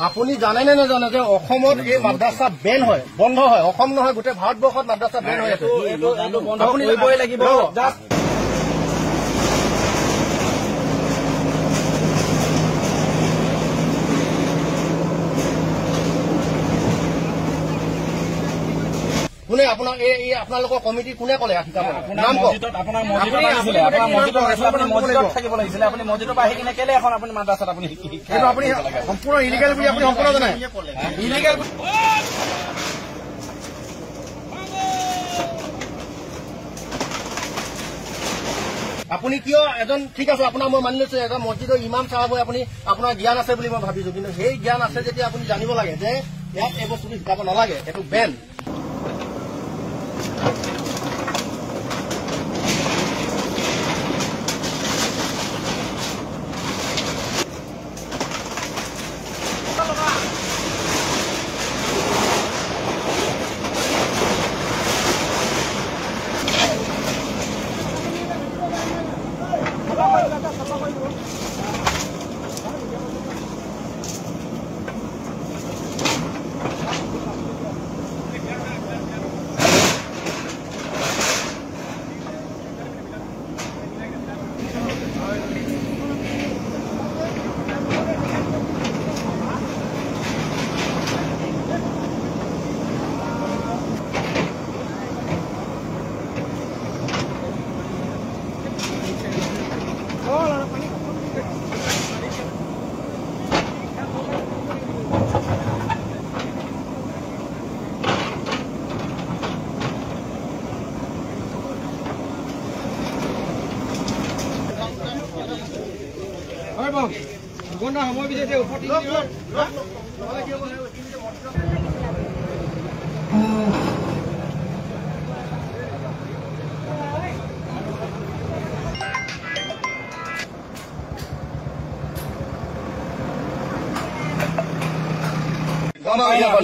আপুনি জানে নে নাজানে যে অসমত এই মাদ্ৰাছা বেন হয়, বন্ধ হয়। অসম নহয়, গোটেই ভাৰতবৰ্ষত মাদ্ৰাছা বেন হৈ আছে। আপুনি কৰিবই লাগিব। কোনে আপোনাক এই আপোনালোকৰ কমিটি কোনে ক'লে শিকাব? নাম কওক। আপোনাৰ মছজিদত থাকিব লাগিছিলে। আপুনি মছজিদৰ পৰা আহি কিনে কেলে এখন আপুনি মাদ্ৰাছাত আপুনি কিন্তু আপুনি সম্পূৰ্ণ ইলিগেল বুলি আপুনি সম্পূৰ্ণ জানে। ইলিগেল আপুনি কিয় এজন ঠিক আছে, আপোনাৰ মই মানি লৈছো এজন মছজিদৰ ইমাম চাহাব হৈ আপুনি আপোনাৰ জ্ঞান আছে বুলি মই ভাবিছো, কিন্তু সেই জ্ঞান আছে যেতিয়া আপুনি জানিব লাগে যে ইয়াত এই বস্তুটো শিকাব নালাগে, এইটো বেন। সময় বিজেপি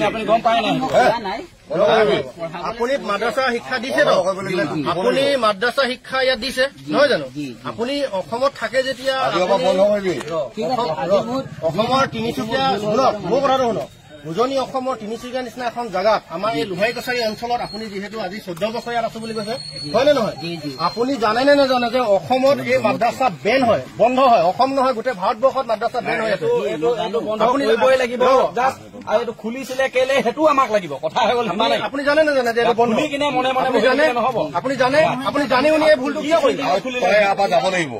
আপুনি গম পায় নাই? আপুনি মাদ্ৰাছা শিক্ষা দিছে তো, আপুনি মাদ্ৰাছা শিক্ষা ইয়াত দিছে নহয় জানো? আপুনি অসমত থাকে যেতিয়া অসমৰ তিনিচুকীয়া শুনক, মোৰ কথাটো শুনক, উজনি অসমৰ তিনিচুকীয়া নিচিনা এখন জাগাত আমাৰ এই লোহাই কছাৰী অঞ্চলত আপুনি যিহেতু আজি 14 বছৰ ইয়াত আছো বুলি কৈছে, হয় নে নহয়? আপুনি জানে নে নাজানে যে অসমত এই মাদ্ৰাছা বেন হয়, বন্ধ হয়। অসম নহয়, গোটেই ভাৰতবৰ্ষত মাদ্ৰাছা বেন হৈ আছে। আপুনি কৰিবই লাগিব। আৰু এইটো খুলিছিলে কেলে সেইটো আমাক লাগিব। কথা হৈ গ'ল। আপুনি জানে নে জানে যে এইটো বন্ধ কিনে মনে মনে নহ'ব। আপুনি জানে শুনি এই ভুলটো কিয় কৰিলে? ইয়াৰ পৰা যাব লাগিব,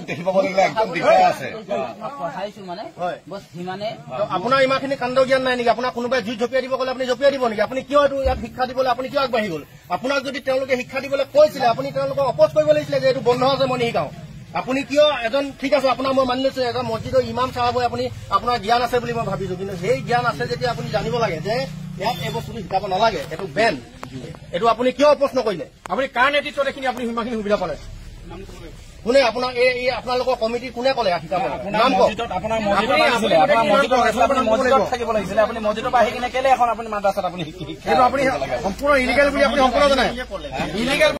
দেখি পাব লাগিলে একদম দিগদাৰ আছে। আপোনাৰ ইমানখিনি কাণ্ড জ্ঞান নাই নেকি? আপোনাক কোনোবাই জুই জঁপিয়াই দিব ক'লে আপুনি জঁপিয়াই দিব নেকি? আপুনি কিয় এইটো ইয়াত শিক্ষা দিবলৈ আপুনি কিয় আগবাঢ়ি গ'ল? আপোনাক যদি তেওঁলোকে শিক্ষা দিবলৈ কৈছিলে আপুনি তেওঁলোকক অপোজ কৰিব লাগিছিলে যে এইটো বন্ধ আছে, মই নিশিকাওঁ। আপুনি কিয় এজন ঠিক আছে, আপোনাৰ মই মানি লৈছো এজন মছজিদৰ ইমাম চাহাব হৈ আপুনি আপোনাৰ জ্ঞান আছে বুলি মই ভাবিছো, কিন্তু সেই জ্ঞান আছে যেতিয়া আপুনি জানিব লাগে যে ইয়াত এই বস্তুটো শিকাব নালাগে, এইটো বেন। এইটো আপুনি কিয় অপোজ নকৰিলে? আপুনি কাৰ নেতৃত্বত এইখিনি আপুনি সিমানখিনি সুবিধা পালে? কোনে আপোনাক এই আপোনালোকৰ কমিটি কোনে ক'লে শিকাব? নাম কওক। আপোনাৰ মছজিদত থাকিব লাগিছিলে। আপুনি মছজিদৰ পৰা আহি কিনে কেলে এখন আপুনি মাদ্ৰাছাত আপুনি কিন্তু আপুনি সম্পূৰ্ণ ইলিগেল বুলি আপুনি সম্পূৰ্ণ জানে। ইলিগেল